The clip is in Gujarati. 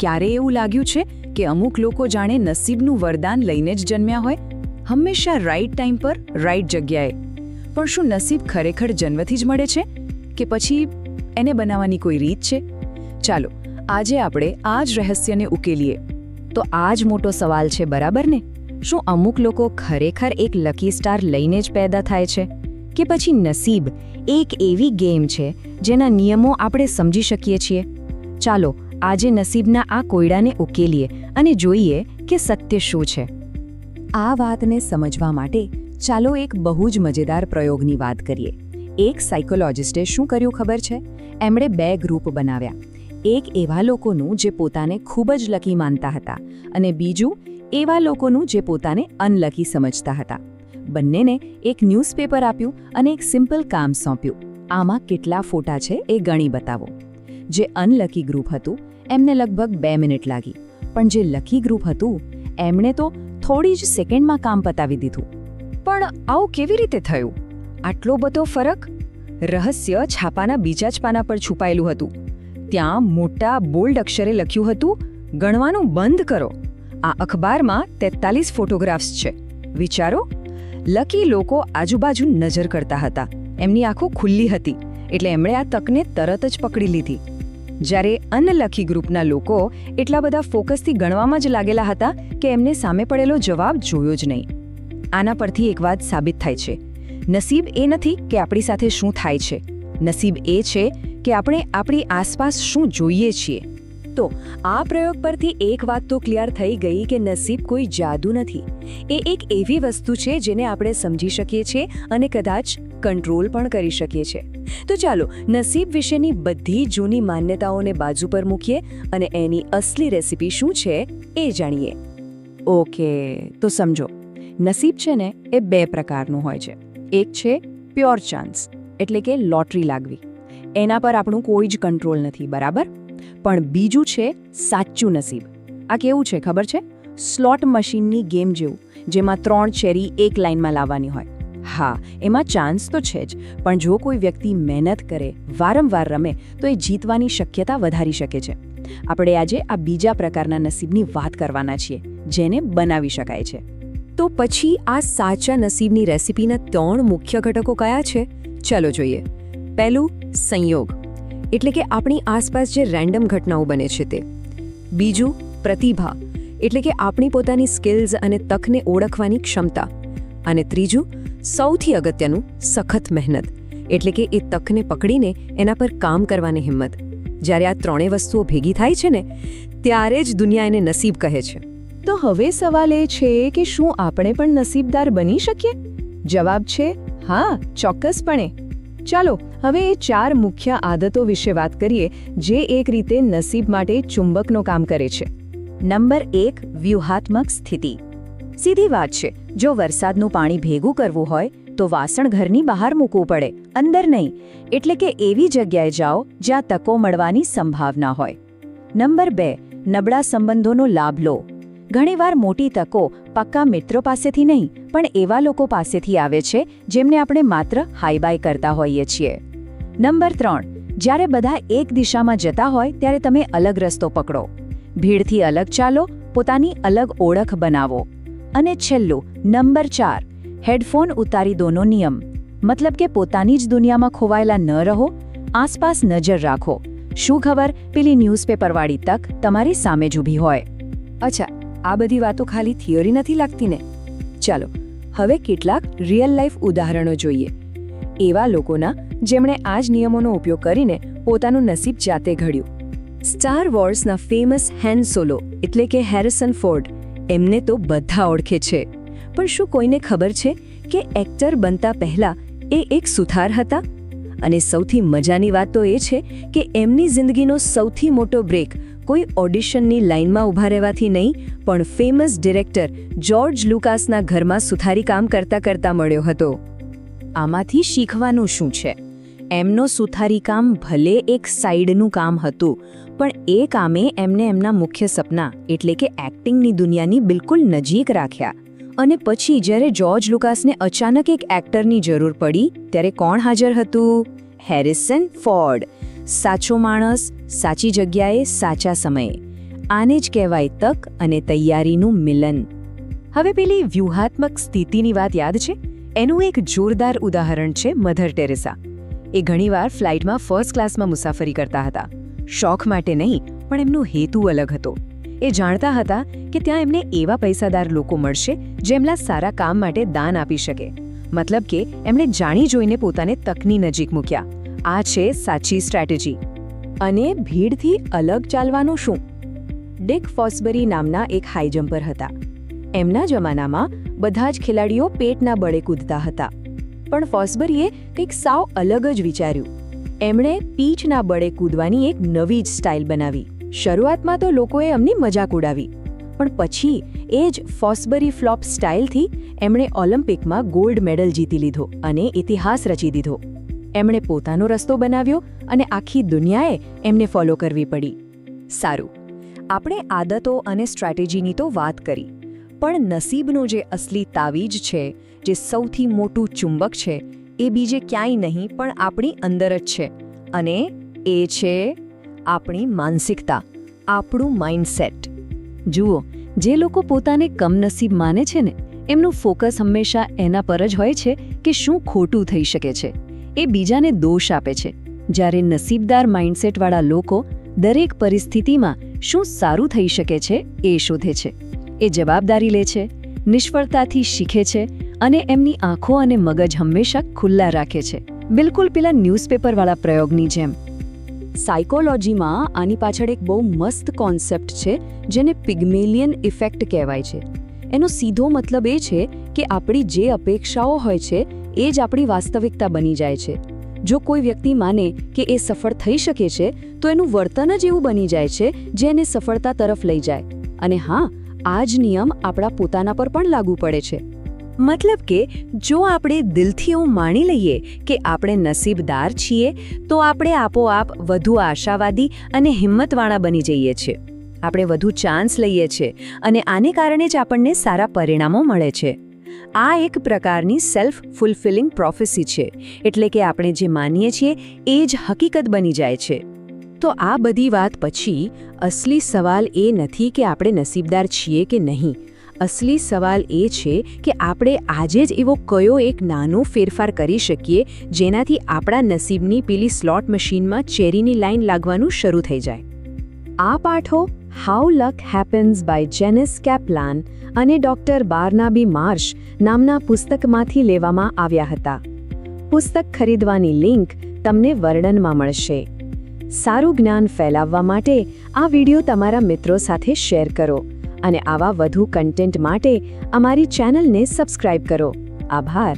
ક્યારે એવું લાગ્યું છે કે અમુક લોકો જાણે નસીબનું વરદાન લઈને જ જન્મ્યા હોય, હંમેશા રાઈટ ટાઈમ પર રાઈટ જગ્યાએ? પણ શું નસીબ ખરેખર જન્મથી જ મળે છે કે પછી એને બનાવવાની કોઈ રીત છે? ચાલો આજે આપણે આ જ રહસ્યને ઉકેલીએ. તો આ જ મોટો સવાલ છે, બરાબર ને? શું અમુક લોકો ખરેખર એક લકી સ્ટાર લઈને જ પેદા થાય છે કે પછી નસીબ એક એવી ગેમ છે જેના નિયમો આપણે સમજી શકીએ છીએ? ચાલો આજે નસીબના આ કોયડાને ઉકેલીએ અને જોઈએ કે સત્ય શું છે. આ વાતને સમજવા માટે ચાલો એક બહુ જ મજેદાર પ્રયોગની વાત કરીએ. એક સાયકોલોજિસ્ટે શું કર્યું ખબર છે? એમણે 2 ગ્રુપ બનાવ્યા. એક એવા લોકોનું જે પોતાને ખૂબ જ લકી માનતા હતા અને બીજું એવા લોકોનું જે પોતાને અનલકી સમજતા હતા. બંનેને એક ન્યૂઝપેપર આપ્યું અને એક સિમ્પલ કામ સોંપ્યું. આમાં કેટલા ફોટા છે એ ગણી બતાવો. જે અનલકી ગ્રુપ હતું એમને લગભગ 2 મિનિટ લાગી, પણ જે લકી ગ્રુપ હતું એમણે તો થોડી જ સેકન્ડમાં કામ પતાવી દીધું. પણ આવું કેવી રીતે થયું? આટલો બધો ફરક? રહસ્ય છાપાના બીજા જ પાના પર છુપાયેલું હતું. ત્યાં મોટા બોલ્ડ અક્ષરે લખ્યું હતું, ગણવાનું બંધ કરો. આ અખબારમાં 43 ફોટોગ્રાફ્સ છે. વિચારો, લકી લોકો આજુબાજુ નજર કરતા હતા. એમની આંખો ખુલ્લી હતી એટલે એમણે આ તકને તરત જ પકડી લીધી. જ્યારે અનલકી ગ્રુપના લોકો એટલા બધા ફોકસથી ગણવામાં જ લાગેલા હતા કે એમને સામે પડેલો જવાબ જોયો જ નહીં. આના પરથી એક વાત સાબિત થાય છે. નસીબ એ નથી કે આપણી સાથે શું થાય છે. નસીબ એ છે કે આપણે આપણી આસપાસ શું જોઈએ છીએ. તો આ પ્રયોગ પરથી એક વાત તો ક્લિયર થઈ ગઈ કે નસીબ કોઈ જાદુ નથી. એ એક એવી વસ્તુ છે જેને આપણે સમજી શકીએ છીએ અને કદાચ કંટ્રોલ પણ કરી શકીએ છીએ. તો ચાલો નસીબ વિશેની બધી જૂની માન્યતાઓને બાજુ પર મૂકીએ અને એની અસલી રેસિપી શું છે એ જાણીએ. ઓકે, તો સમજો, નસીબ છે ને એ 2 પ્રકારનું હોય છે. એક છે પ્યોર ચાન્સ, એટલે કે લોટરી લાગવી. એના પર આપણું કોઈ જ કંટ્રોલ નથી, બરાબર? પણ બીજું છે સાચું નસીબ. આ કેવું છે ખબર છે? સ્લોટ મશીનની ગેમ જેવું, જેમાં 3 ચેરી એક લાઇનમાં લાવવાની હોય. હા, એમાં ચાન્સ તો છે જ, પણ જો કોઈ વ્યક્તિ મહેનત કરે, વારંવાર રમે, તો એ જીતવાની શક્યતા વધારી શકે છે. આપણે આજે આ બીજા પ્રકારના નસીબની વાત કરવાના છીએ, જેને બનાવી શકાય છે. તો પછી આ સાચા નસીબની રેસિપીના 3 મુખ્ય ઘટકો કયા છે? ચાલો જોઈએ. પહેલું, સંયોગ, એટલે કે આપણી આસપાસ જે રેન્ડમ ઘટનાઓ બને છે તે. બીજું, પ્રતિભા, એટલે કે આપણી પોતાની સ્કિલ્સ અને તકને ઓળખવાની ક્ષમતા. અને ત્રીજું, સૌથી અગત્યનું, સખત મહેનત, એટલે કે એ તકને પકડીને એના પર કામ કરવાની હિંમત. જ્યારે આ 3 વસ્તુઓ ભેગી થાય છે ને, ત્યારે જ દુનિયા એને નસીબ કહે છે. તો હવે સવાલ એ છે કે શું આપણે પણ નસીબદાર બની શકીએ? જવાબ છે હા, ચોક્કસપણે. ચાલો હવે એ 4 મુખ્ય આદતો વિશે વાત કરીએ જે એક રીતે નસીબ માટે ચુંબકનું કામ કરે છે. નંબર 1, વ્યૂહાત્મક સ્થિતિ. સીધી વાત છે, જો વરસાદનું પાણી ભેગું કરવું હોય તો વાસણ ઘરની બહાર મૂકવું પડે, અંદર નહીં. એટલે કે એવી જગ્યાએ જાઓ જ્યાં તકો મળવાની સંભાવના હોય. નંબર 2, નબળા સંબંધોનો લાભ લો. ઘણીવાર મોટી તકો પક્કા મિત્રો પાસેથી નહીં, પણ એવા લોકો પાસેથી આવે છે જેમને આપણે માત્ર હાઈ બાય કરતા હોઈએ છીએ. નંબર 3, જ્યારે બધા એક દિશામાં જતા હોય ત્યારે તમે અલગ રસ્તો પકડો. ભીડથી અલગ ચાલો, પોતાની અલગ ઓળખ બનાવો. અને છેલ્લું, નંબર 4, હેડફોન ઉતારી દોનો નિયમ. મતલબ કે પોતાની જ દુનિયામાં ખોવાયેલા ન રહો, આસપાસ નજર રાખો. શું ખબર પેલી ન્યૂઝપેપરવાળી તક તમારી સામે જ ઊભી હોય. અચ્છા, આ બધી વાતો ખાલી થિયરી નથી લાગતી ને? ચાલો હવે કેટલાક રિયલ લાઈફ ઉદાહરણો જોઈએ, એવા લોકોના જેમણે આ જ નિયમોનો ઉપયોગ કરીને પોતાનું નસીબ જાતે ઘડ્યું. સ્ટાર વોર્સના ફેમસ હેન સોલો, એટલે કે હેરિસન ફોર્ડ, એમને તો બધા ઓળખે છે. પણ શું કોઈને ખબર છે કે એક્ટર બનતા પહેલા એ એક સુથાર હતા? અને સૌથી મજાની વાત તો એ છે કે એમની જિંદગીનો સૌથી મોટો બ્રેક કોઈ ઓડિશનની લાઇનમાં ઊભા રહેવાથી નહીં, પણ ફેમસ ડિરેક્ટર જ્યોર્જ લુકાસના ઘરમાં સુથારી કામ કરતા કરતા મળ્યો હતો. આમાંથી શીખવાનું શું છે? એમનો સુથારી કામ ભલે એક સાઈડનું કામ હતું, પણ એ કામે એમને એમના મુખ્ય સપના એટલે કે એક્ટિંગની દુનિયાની બિલકુલ નજીક રાખ્યા. અને પછી જ્યારે જ્યોર્જ લુકાસને અચાનક એક એક્ટરની જરૂર પડી ત્યારે કોણ હાજર હતું? Harrison Ford. સાચો માણસ, સાચી જગ્યાએ, સાચા સમયે. આને જ કહેવાય તક અને તૈયારીનું મિલન. હવે પેલી વ્યૂહાત્મક સ્થિતિની વાત યાદ છે? એનું એક જોરદાર ઉદાહરણ છે મધર ટેરેસા. એ ઘણીવાર ફ્લાઇટમાં ફર્સ્ટ ક્લાસમાં મુસાફરી કરતા હતા. શોખ માટે નહીં, પણ એમનો હેતુ અલગ હતો. એ જાણતા હતા કે ત્યાં એમને એવા પૈસાદાર લોકો મળશે જે એમના સારા કામ માટે દાન આપી શકે. મતલબ કે એમણે જાણી જોઈને પોતાને તકની નજીક મૂક્યા. આ છે સાચી સ્ટ્રેટેજી. અને ભીડથી અલગ ચાલવાનું શું? ડિક ફોસ્બરી નામના એક હાઈ જમ્પર હતા. એમના જમાનામાં બધા જ ખેલાડીઓ પેટના બળે કૂદતા હતા. પણ ફોસ્બરીએ કંઈક સાવ અલગ જ વિચાર્યું. એમણે પીઠના બળે કૂદવાની એક નવી જ સ્ટાઇલ બનાવી. શરૂઆતમાં તો લોકોએ એમની મજાક ઉડાવી, પણ પછી એ જ ફોસ્બરી ફ્લોપ સ્ટાઇલથી એમણે ઓલિમ્પિકમાં ગોલ્ડ મેડલ જીતી લીધો અને ઇતિહાસ રચી દીધો. એમણે પોતાનો રસ્તો બનાવ્યો અને આખી દુનિયાએ એમને ફોલો કરવી પડી. સારું, આપણે આદતો અને સ્ટ્રેટેજીની તો વાત કરી, પણ નસીબનો જે અસલી તાવીજ છે, જે સૌથી મોટું ચુંબક છે, એ બીજે ક્યાંય નહીં પણ આપણી અંદર જ છે. અને એ છે આપણી માનસિકતા, આપણું માઇન્ડસેટ. જુઓ, જે લોકો પોતાને કમનસીબ માને છે ને, એમનું ફોકસ હંમેશા એના પર જ હોય છે કે શું ખોટું થઈ શકે છે. એ બીજાને દોષ આપે છે. જ્યારે નસીબદાર માઇન્ડસેટવાળા લોકો દરેક પરિસ્થિતિમાં શું સારું થઈ શકે છે એ શોધે છે. એ જવાબદારી લે છે, નિષ્ફળતાથી શીખે છે અને એમની આંખો અને મગજ હંમેશા ખુલ્લા રાખે છે. બિલકુલ પેલા ન્યૂઝપેપરવાળા પ્રયોગની જેમ. સાયકોલોજીમાં આની પાછળ એક બહુ મસ્ત કોન્સેપ્ટ છે જેને પિગ્મેલિયન ઇફેક્ટ કહેવાય છે. એનો સીધો મતલબ એ છે કે આપણી જે અપેક્ષાઓ હોય છે એ જ આપણી વાસ્તવિકતા બની જાય છે. જો કોઈ વ્યક્તિ માને કે એ સફળ થઈ શકે છે તો એનું વર્તન જ એવું બની જાય છે જે એને સફળતા તરફ લઈ જાય. અને હા, આ જ નિયમ આપણા પોતાના પર પણ લાગુ પડે છે. મતલબ કે જો આપણે દિલથી એવું માણી લઈએ કે આપણે નસીબદાર છીએ, તો આપણે આપોઆપ વધુ આશાવાદી અને હિંમતવાળા બની જઈએ છીએ. આપણે વધુ ચાન્સ લઈએ છીએ અને આને કારણે જ આપણને સારા પરિણામો મળે છે. આ એક પ્રકારની સેલ્ફ ફુલફિલિંગ પ્રોફેસી છે. એટલે કે આપણે જે માનીએ છીએ એ જ હકીકત બની જાય છે. તો આ બધી વાત પછી અસલી સવાલ એ નથી કે આપણે નસીબદાર છીએ કે નહીં. અસલી સવાલ એ છે કે આપણે આજે જ એવો કયો એક નાનો ફેરફાર કરી શકીએ જેનાથી આપણા નસીબની પેલી સ્લોટ મશીનમાં ચેરીની લાઈન લાગવાનું શરૂ થઈ જાય. આ પાઠો how luck happens by Janice Kaplan અને ડૉક્ટર બાર્નાબી માર્શ નામના પુસ્તકમાંથી લેવામાં આવ્યા હતા. પુસ્તક ખરીદવાની લિંક તમને વર્ણનમાં મળશે. સારું જ્ઞાન ફેલાવવા માટે આ વિડિયો તમારા મિત્રો સાથે શેર કરો અને આવા વધુ કન્ટેન્ટ માટે અમારી ચેનલને સબસ્ક્રાઇબ કરો. આભાર.